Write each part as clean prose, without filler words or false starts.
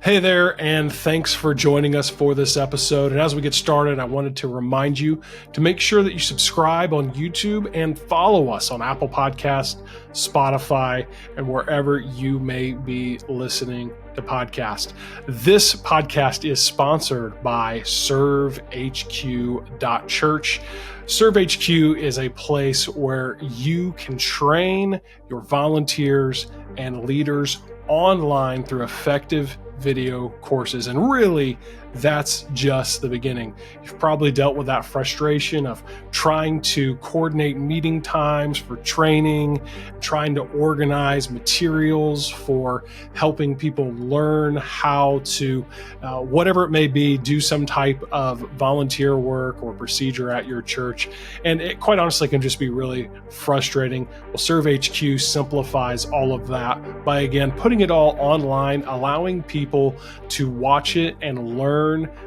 Hey there, and thanks for joining us for this episode. And as we get started, I wanted to remind you to make sure that you subscribe on YouTube and follow us on Apple Podcast, Spotify, and wherever you may be listening to podcast. This podcast is sponsored by ServeHQ.church. ServeHQ is a place where you can train your volunteers and leaders online through effective video courses. And really, that's just the beginning. You've probably dealt with that frustration of trying to coordinate meeting times for training, trying to organize materials for helping people learn how to, whatever it may be, do some type of volunteer work or procedure at your church. And it quite honestly can just be really frustrating. Well, ServeHQ simplifies all of that by, again, putting it all online, allowing people to watch it and learn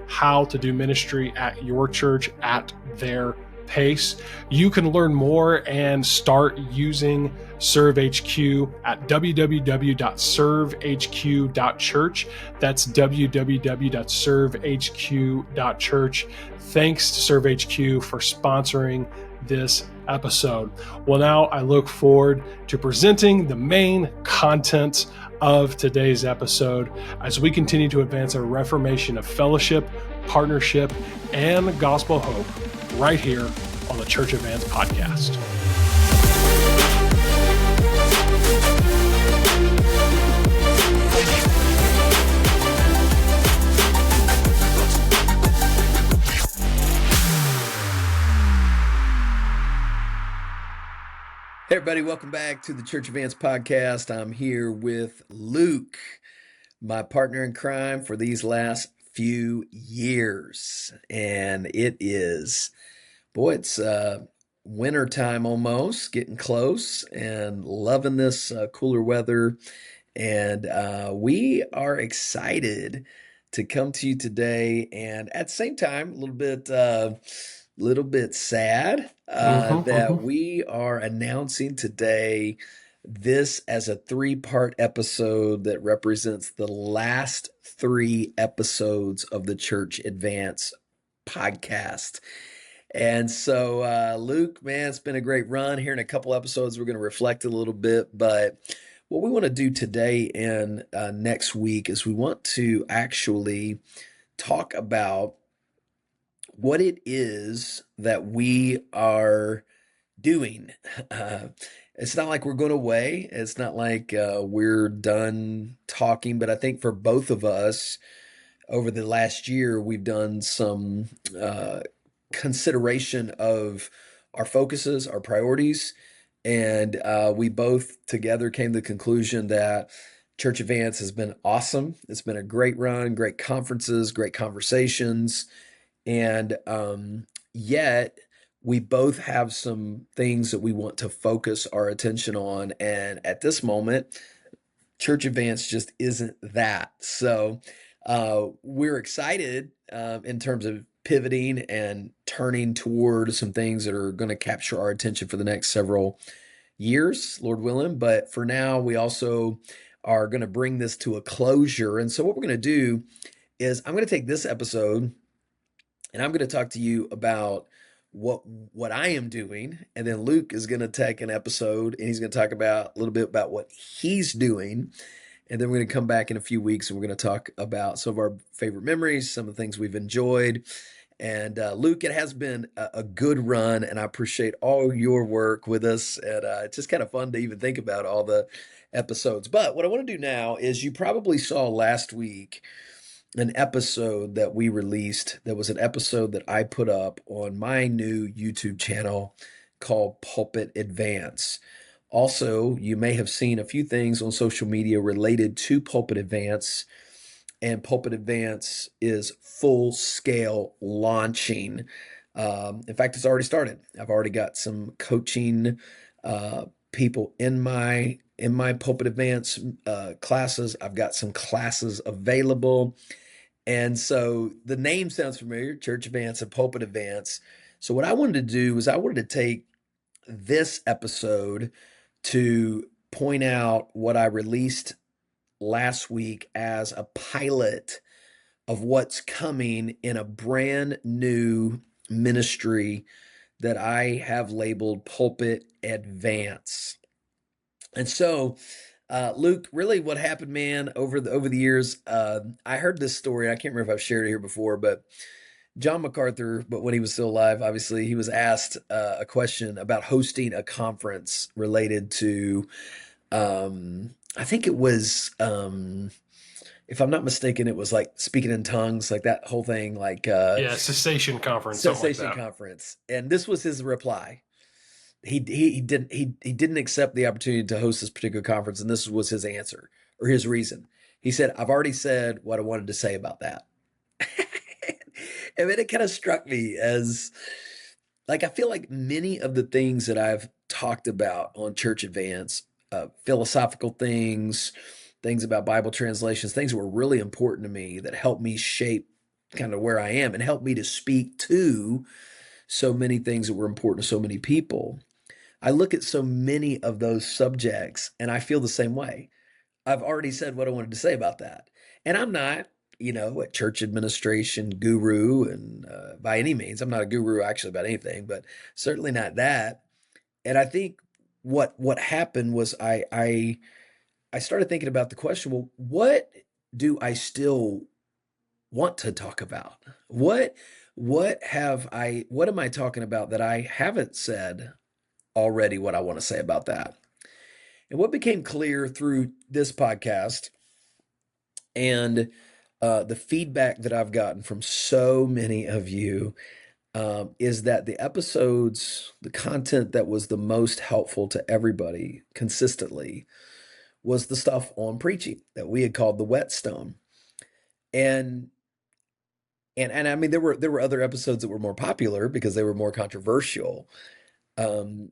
how to do ministry at your church at their pace. You can learn more and start using ServeHQ at www.servehq.church. That's www.servehq.church. Thanks to ServeHQ for sponsoring this episode. Well, now I look forward to presenting the main content of today's episode as we continue to advance a reformation of fellowship, partnership, and gospel hope right here on the Church Advance podcast. Hey everybody, welcome back to the Church Advance podcast. I'm here with Luke, my partner in crime for these last few years. And it is, it's winter time almost, getting close and loving this cooler weather. And we are excited to come to you today, and at the same time, a little bit sad that we are announcing today this as a 3-part episode that represents the last 3 episodes of the Church Advance podcast. And so, Luke, man, it's been a great run. Here in a couple episodes, we're going to reflect a little bit, but what we want to do today and next week is we want to actually talk about what it is that we are doing. It's not like we're going away. It's not like we're done talking, but I think for both of us over the last year, we've done some consideration of our focuses, our priorities, and we both together came to the conclusion that Church Advance has been awesome. It's been a great run, great conferences, great conversations. And yet we both have some things that we want to focus our attention on. And at this moment, Church Advance just isn't that. So we're excited in terms of pivoting and turning toward some things that are going to capture our attention for the next several years, Lord willing. But for now, we also are going to bring this to a closure. And so what we're going to do is I'm going to take this episode and I'm going to talk to you about what I am doing, and then Luke is going to take an episode and he's going to talk about a little bit about what he's doing, and then we're going to come back in a few weeks and we're going to talk about some of our favorite memories, some of the things we've enjoyed. And Luke, it has been a good run, and I appreciate all your work with us, and it's just kind of fun to even think about all the episodes. But what I want to do now is, you probably saw last week an episode that we released that was an episode that I put up on my new YouTube channel called Pulpit Advance. Also, you may have seen a few things on social media related to Pulpit Advance, and Pulpit Advance is full-scale launching. In fact, it's already started. I've already got some coaching people in my Pulpit Advance classes. I've got some classes available. And so the name sounds familiar, Church Advance and Pulpit Advance. So what I wanted to do was I wanted to take this episode to point out what I released last week as a pilot of what's coming in a brand new ministry that I have labeled Pulpit Advance. And so, Luke, really what happened, man, over the years, I heard this story. I can't remember if I've shared it here before, but John MacArthur, but when he was still alive, obviously, he was asked a question about hosting a conference related to, I think it was, if I'm not mistaken, it was like speaking in tongues, like that whole thing, like Yeah, cessation conference, something like cessation that. conference. And this was his reply. He didn't accept the opportunity to host this particular conference, and this was his answer or his reason. He said, "I've already said what I wanted to say about that." I mean, it kind of struck me as like I feel like many of the things that I've talked about on Church Advance, philosophical things, things about Bible translations, things that were really important to me that helped me shape kind of where I am and helped me to speak to so many things that were important to so many people. I look at so many of those subjects and I feel the same way. I've already said what I wanted to say about that. And I'm not, a church administration guru, and by any means, I'm not a guru actually about anything, but certainly not that. And I think what happened was I started thinking about the question, well, what do I still want to talk about? What am I talking about that I haven't said already what I want to say about that? And what became clear through this podcast and the feedback that I've gotten from so many of you is that the episodes, the content that was the most helpful to everybody consistently was the stuff on preaching that we had called the whetstone. And and I mean there were other episodes that were more popular because they were more controversial. Um,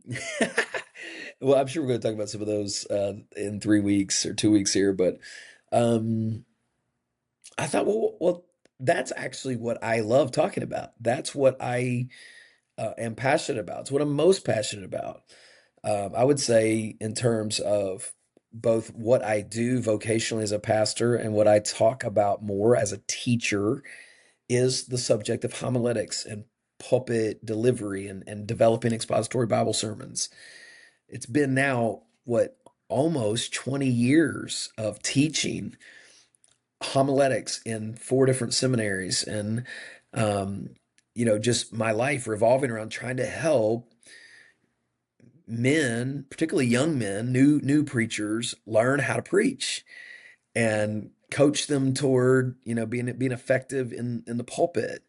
well, I'm sure we're going to talk about some of those in 3 weeks or 2 weeks here, but um, I thought, well, that's actually what I love talking about. That's what I am passionate about. It's what I'm most passionate about. I would say, in terms of both what I do vocationally as a pastor and what I talk about more as a teacher, is the subject of homiletics and pulpit delivery and developing expository Bible sermons. It's been now, what, almost 20 years of teaching homiletics in 4 different seminaries and just my life revolving around trying to help men, particularly young men, new preachers, learn how to preach and coach them toward being effective in the pulpit.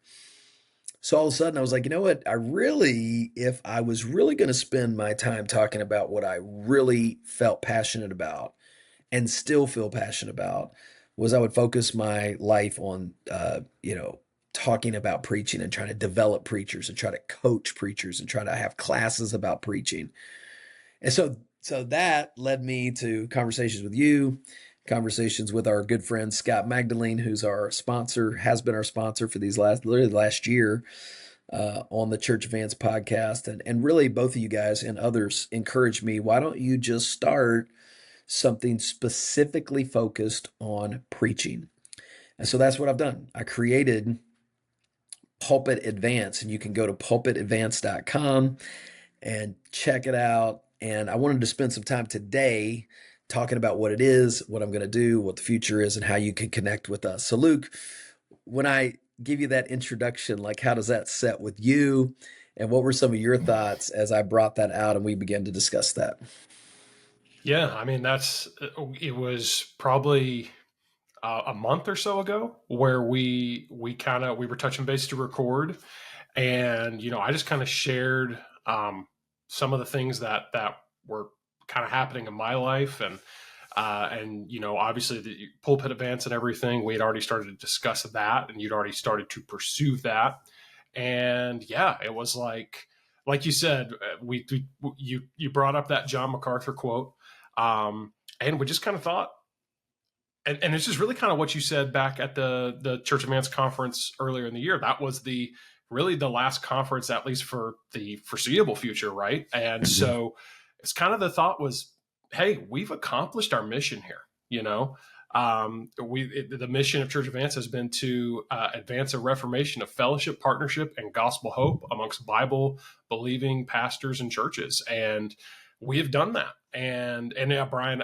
So all of a sudden I was like, you know what? If I was really going to spend my time talking about what I really felt passionate about and still feel passionate about, was I would focus my life on, talking about preaching and trying to develop preachers and try to coach preachers and try to have classes about preaching. And so that led me to conversations with you, conversations with our good friend Scott Magdalene, who's our sponsor, has been our sponsor for literally the last year on the Church Advance podcast. And really both of you guys and others encouraged me, why don't you just start something specifically focused on preaching? And so that's what I've done. I created Pulpit Advance, and you can go to pulpitadvance.com and check it out. And I wanted to spend some time today talking about what it is, what I'm going to do, what the future is, and how you can connect with us. So, Luke, when I give you that introduction, like, how does that set with you? And what were some of your thoughts as I brought that out and we began to discuss that? Yeah, I mean it was probably a month or so ago where we were touching base to record, and I just kind of shared some of the things that were kind of happening in my life, and obviously the pulpit advance and everything, we had already started to discuss that, and you'd already started to pursue that. And yeah, it was like you said, you brought up that John MacArthur quote, and we just kind of thought, and it's just really kind of what you said back at the Church Advance conference earlier in the year. That was really the last conference, at least for the foreseeable future, right? And so it's kind of the thought was, hey, we've accomplished our mission here. The mission of Church Advance has been to advance a reformation of fellowship, partnership, and gospel hope amongst Bible believing pastors and churches, and we have done that. And yeah, Bryan,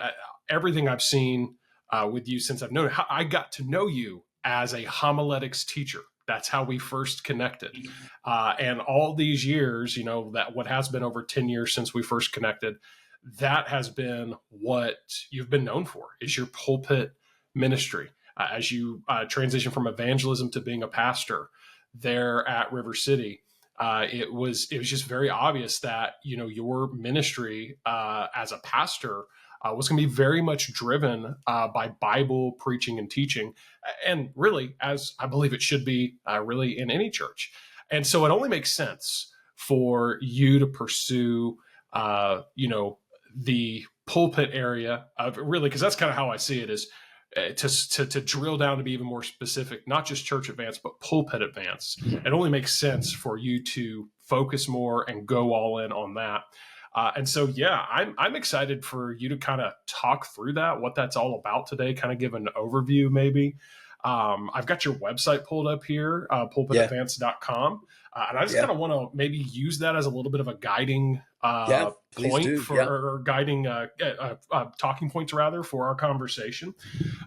everything I've seen with you since I've known, I got to know you as a homiletics teacher. That's how we first connected. And all these years, that what has been over 10 years since we first connected, that has been what you've been known for, is your pulpit ministry. As you transition from evangelism to being a pastor there at River City, it was just very obvious that your ministry as a pastor was going to be very much driven by Bible preaching and teaching, and really, as I believe it should be, really in any church. And so it only makes sense for you to pursue, the pulpit area of really, because that's kind of how I see it, is to drill down to be even more specific, not just Church Advance, but Pulpit Advance. It only makes sense for you to focus more and go all in on that. And so, yeah, I'm excited for you to kind of talk through that, what that's all about today, kind of give an overview maybe. I've got your website pulled up here, pulpitadvance.com. And I just kind of want to maybe use that as a little bit of a guiding point for, or guiding talking points rather, for our conversation.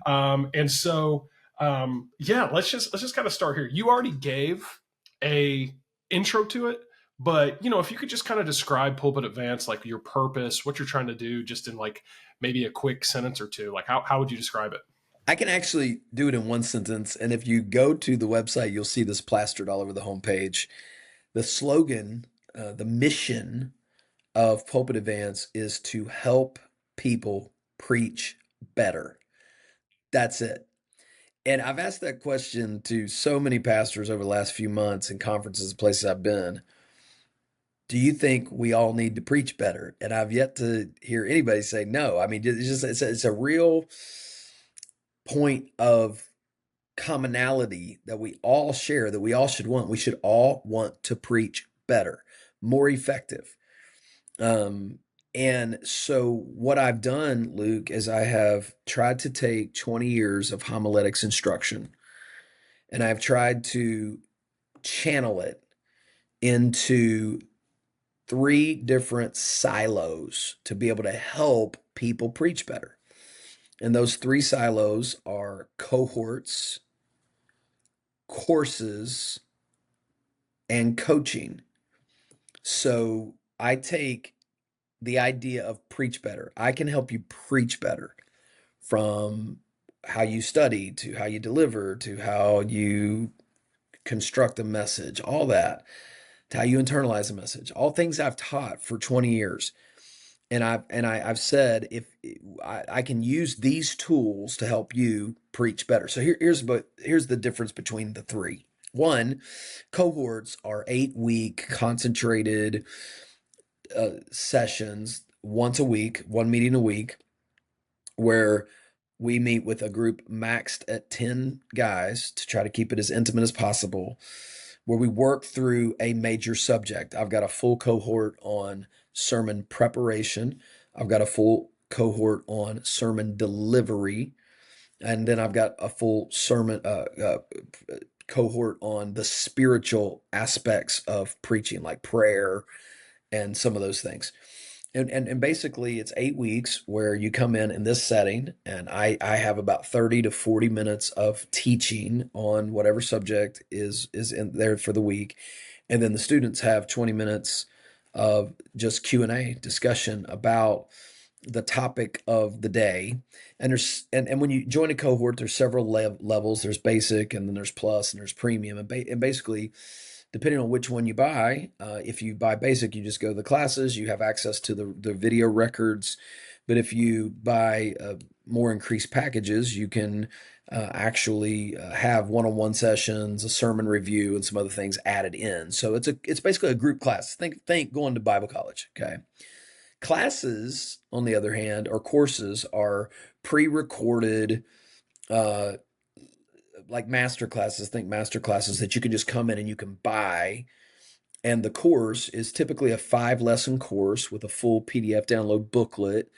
And so, let's just kind of start here. You already gave a intro to it, but if you could just kind of describe Pulpit Advance, like your purpose, what you're trying to do, just in like maybe a quick sentence or two, like how would you describe it? I can actually do it in one sentence. And if you go to the website, you'll see this plastered all over the homepage. The slogan, the mission of Pulpit Advance is to help people preach better. That's it. And I've asked that question to so many pastors over the last few months in conferences and places I've been. Do you think we all need to preach better? And I've yet to hear anybody say no. I mean, it's a real point of commonality that we all share, that we all should want. We should all want to preach better, more effective. And so what I've done, Luke, is I have tried to take 20 years of homiletics instruction, and I've tried to channel it into 3 different silos to be able to help people preach better. And those 3 silos are cohorts, courses, and coaching. So I take the idea of preach better. I can help you preach better, from how you study to how you deliver to how you construct a message, all that, to how you internalize a message, all things I've taught for 20 years. And I've said, if I can use these tools to help you preach better. So here's the difference between the 3. One, cohorts are 8-week concentrated sessions, once a week, 1 meeting a week, where we meet with a group maxed at 10 guys to try to keep it as intimate as possible, where we work through a major subject. I've got a full cohort on sermon preparation. I've got a full cohort on sermon delivery. And then I've got a full sermon cohort on the spiritual aspects of preaching, like prayer and some of those things. And basically it's 8 weeks where you come in this setting, and I have about 30 to 40 minutes of teaching on whatever subject is in there for the week. And then the students have 20 minutes of just Q&A discussion about the topic of the day. And when you join a cohort, there's several levels. There's basic, and then there's plus, and there's premium. And basically, depending on which one you buy, if you buy basic, you just go to the classes. You have access to the video records. But if you buy more increased packages, you can actually have one-on-one sessions, a sermon review, and some other things added in. So it's basically a group class. Think going to Bible college. Okay. Classes, on the other hand, or courses, are pre-recorded, like master classes. Think master classes that you can just come in and you can buy. And the course is typically a 5-lesson course with a full PDF download booklet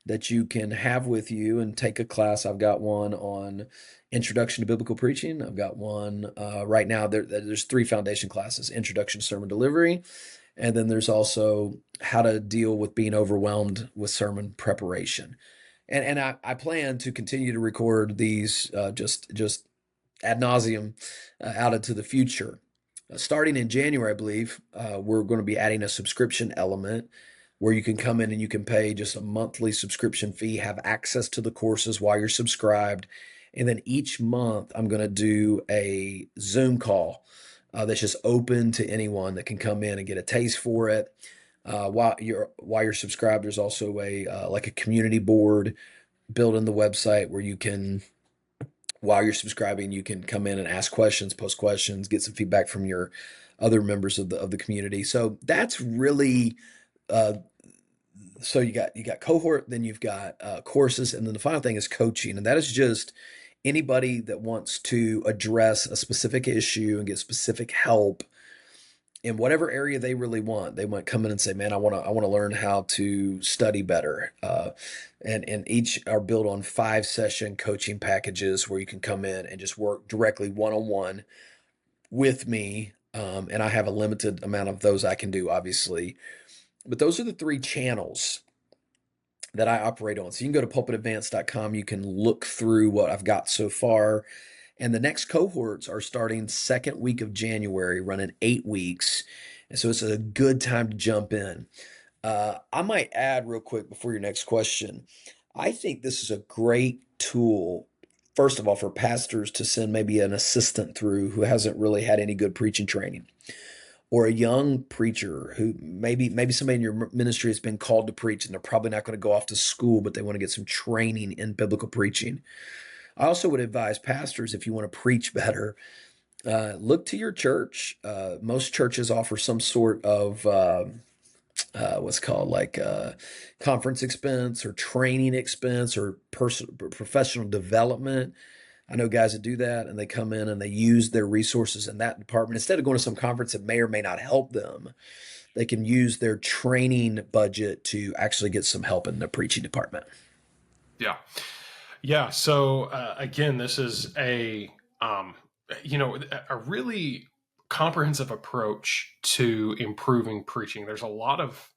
that you can have with you and take a class. I've got one on Introduction to Biblical Preaching. I've got one right now. There's 3 foundation classes: Introduction to Sermon Delivery, and then there's also how to deal with being overwhelmed with sermon preparation. And I plan to continue to record these just ad nauseum out into the future. Starting in January, I believe, we're going to be adding a subscription element where you can come in and you can pay just a monthly subscription fee, have access to the courses while you're subscribed. And then each month, I'm going to do a Zoom call that's just open to anyone that can come in and get a taste for it. While you're subscribed, there's also a like a community board built in the website where you can, while you're subscribing, you can come in and ask questions, post questions, get some feedback from your other members of the community. So that's really uh, so you got cohort, then you've got courses, and then the final thing is coaching, and that is just anybody that wants to address a specific issue and get specific help in whatever area they really want. They might come in and say, "Man, I want to learn how to study better." And each are built on 5-session coaching packages where you can come in and just work directly one on one with me. And I have a limited amount of those I can do, obviously. But those are the 3 channels that I operate on. So you can go to pulpitadvance.com. You can look through what I've got so far. And the next cohorts are starting second week of January, running 8 weeks. And so it's a good time to jump in. I might add real quick before your next question. I think this is a great tool, first of all, for pastors to send maybe an assistant through who hasn't really had any good preaching training, or a young preacher who maybe somebody in your ministry has been called to preach and they're probably not going to go off to school, but they want to get some training in biblical preaching. I also would advise pastors, if you want to preach better, look to your church. Most churches offer some sort of what's called like conference expense or training expense or professional development. I know guys that do that, and they come in and they use their resources in that department. Instead of going to some conference that may or may not help them, they can use their training budget to actually get some help in the preaching department. Yeah. Yeah. So again, this is um, a really comprehensive approach to improving preaching. There's a lot of,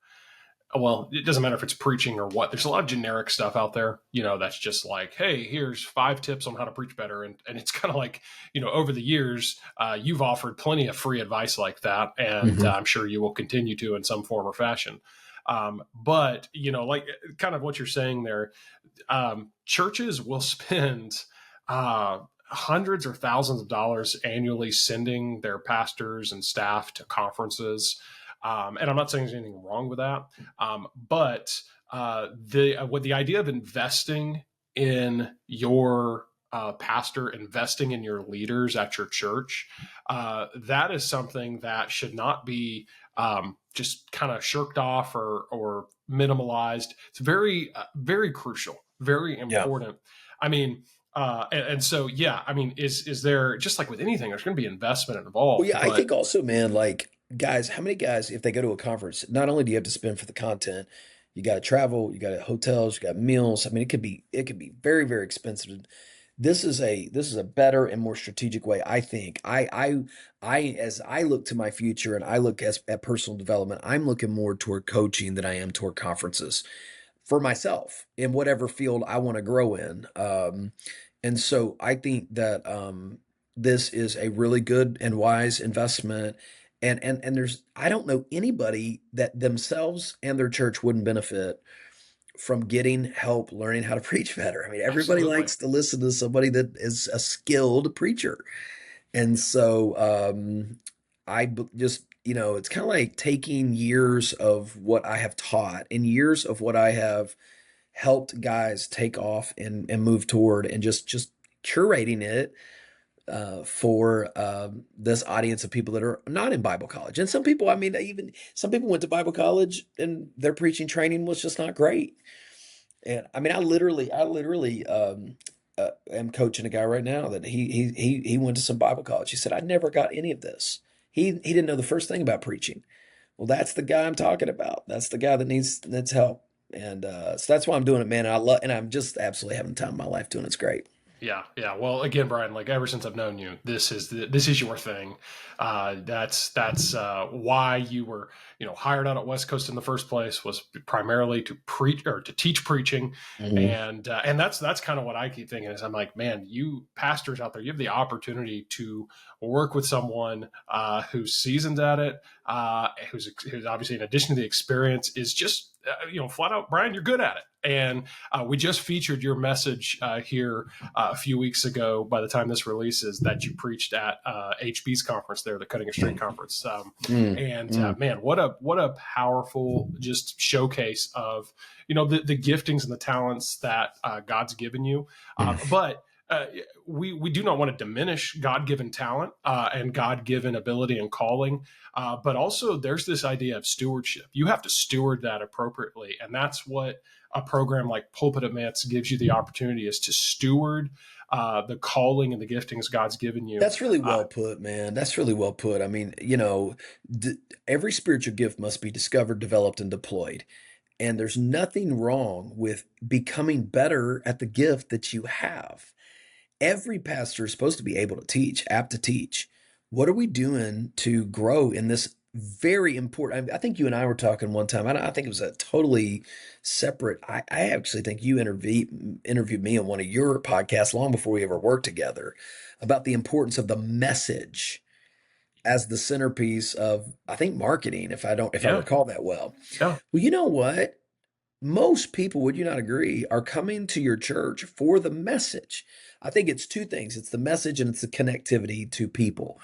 well, it doesn't matter if it's preaching or what. There's a lot of generic stuff out there, that's just like, hey, here's 5 tips on how to preach better. And it's kind of like, over the years, you've offered plenty of free advice like that. And Mm-hmm. I'm sure you will continue to in some form or fashion. But, like kind of what you're saying there, churches will spend hundreds or thousands of dollars annually sending their pastors and staff to conferences. And I'm not saying there's anything wrong with that, but the idea of investing in your pastor, investing in your leaders at your church, that is something that should not be just kind of shirked off or minimalized. It's very, very crucial, very Yeah. important. I mean, and so, yeah, I mean, is there, just like with anything, there's going to be investment Well, involved, yeah, I but think also, man, like guys, how many guys, if they go to a conference, not only do you have to spend for the content, you got to travel, you got hotels, you got meals. I mean, it could be very, very expensive. This is a better and more strategic way. I think as I look to my future and I look at personal development, I'm looking more toward coaching than I am toward conferences for myself in whatever field I want to grow in. And so I think that this is a really good and wise investment. And there's, I don't know anybody that themselves and their church wouldn't benefit from getting help learning how to preach better. I mean, everybody absolutely. likes to listen to somebody that is a skilled preacher. And so just, it's kind of like taking years of what I have taught and years of what I have helped guys take off and move toward, and just curating it for this audience of people that are not in Bible college. And some people, I mean, even some people went to Bible college and their preaching training was just not great. And I mean, I literally am coaching a guy right now that he went to some Bible college. He said, I never got any of this. He didn't know the first thing about preaching. Well, that's the guy I'm talking about. That's the guy that needs help. And so that's why I'm doing it, man. And I'm just absolutely having the time of my life doing it. It's great. Yeah, yeah. Well, again, Bryan, like ever since I've known you, this is your thing. That's why you were, hired out at West Coast in the first place, was primarily to preach or to teach preaching, Hmm. and that's kind of what I keep thinking is I'm like, man, you pastors out there, you have the opportunity to work with someone who's seasoned at it, who's obviously in addition to the experience is just flat out, Bryan, you're good at it, and we just featured your message here a few weeks ago, by the time this releases, that you preached at HB's conference there, the Cutting It Straight conference. Mm, And mm. man, what a powerful just showcase of the giftings and the talents that God's given you. But we do not want to diminish God-given talent and God-given ability and calling, but also there's this idea of stewardship. You have to steward that appropriately, and that's what a program like Pulpit Advance gives you the opportunity is to steward the calling and the giftings God's given you. That's really well put, man. That's really well put. I mean, every spiritual gift must be discovered, developed, and deployed. And there's nothing wrong with becoming better at the gift that you have. Every pastor is supposed to be able to teach, apt to teach. What are we doing to grow in this very important? I think you and I were talking one time. I think it was a totally separate. I actually think you interviewed me on one of your podcasts long before we ever worked together about the importance of the message as the centerpiece of, I think, marketing. If I Yeah, recall that well. yeah. Well, you know what? Most people, would you not agree, are coming to your church for the message. I think it's two things. It's the message and it's the connectivity to people.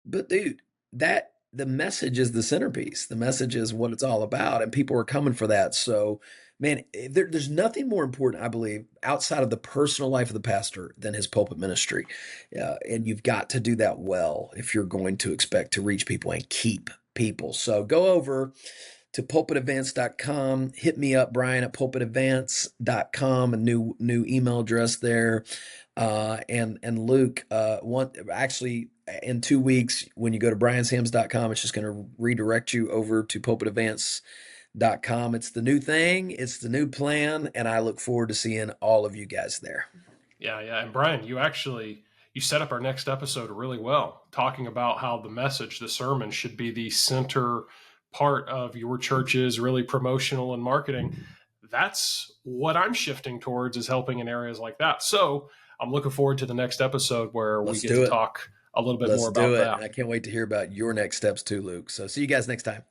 But dude, that the message is the centerpiece. The message is what it's all about, and people are coming for that. So, man, there's nothing more important, I believe, outside of the personal life of the pastor than his pulpit ministry. And you've got to do that well if you're going to expect to reach people and keep people. So go over to pulpitadvance.com. Hit me up, Bryan, at pulpitadvance.com, a new email address there. And Luke, actually in 2 weeks, when you go to bryanshams.com, it's just going to redirect you over to pulpitadvance.com. It's the new thing, it's the new plan, and I look forward to seeing all of you guys there. Yeah, yeah. And Bryan, you set up our next episode really well, talking about how the message, the sermon, should be the center part of your church's really promotional and marketing. That's what I'm shifting towards, is helping in areas like that. So I'm looking forward to the next episode where we Let's get to do it. talk a little bit Let's more do about it. And that. I can't wait to hear about your next steps too, Luke. So see you guys next time.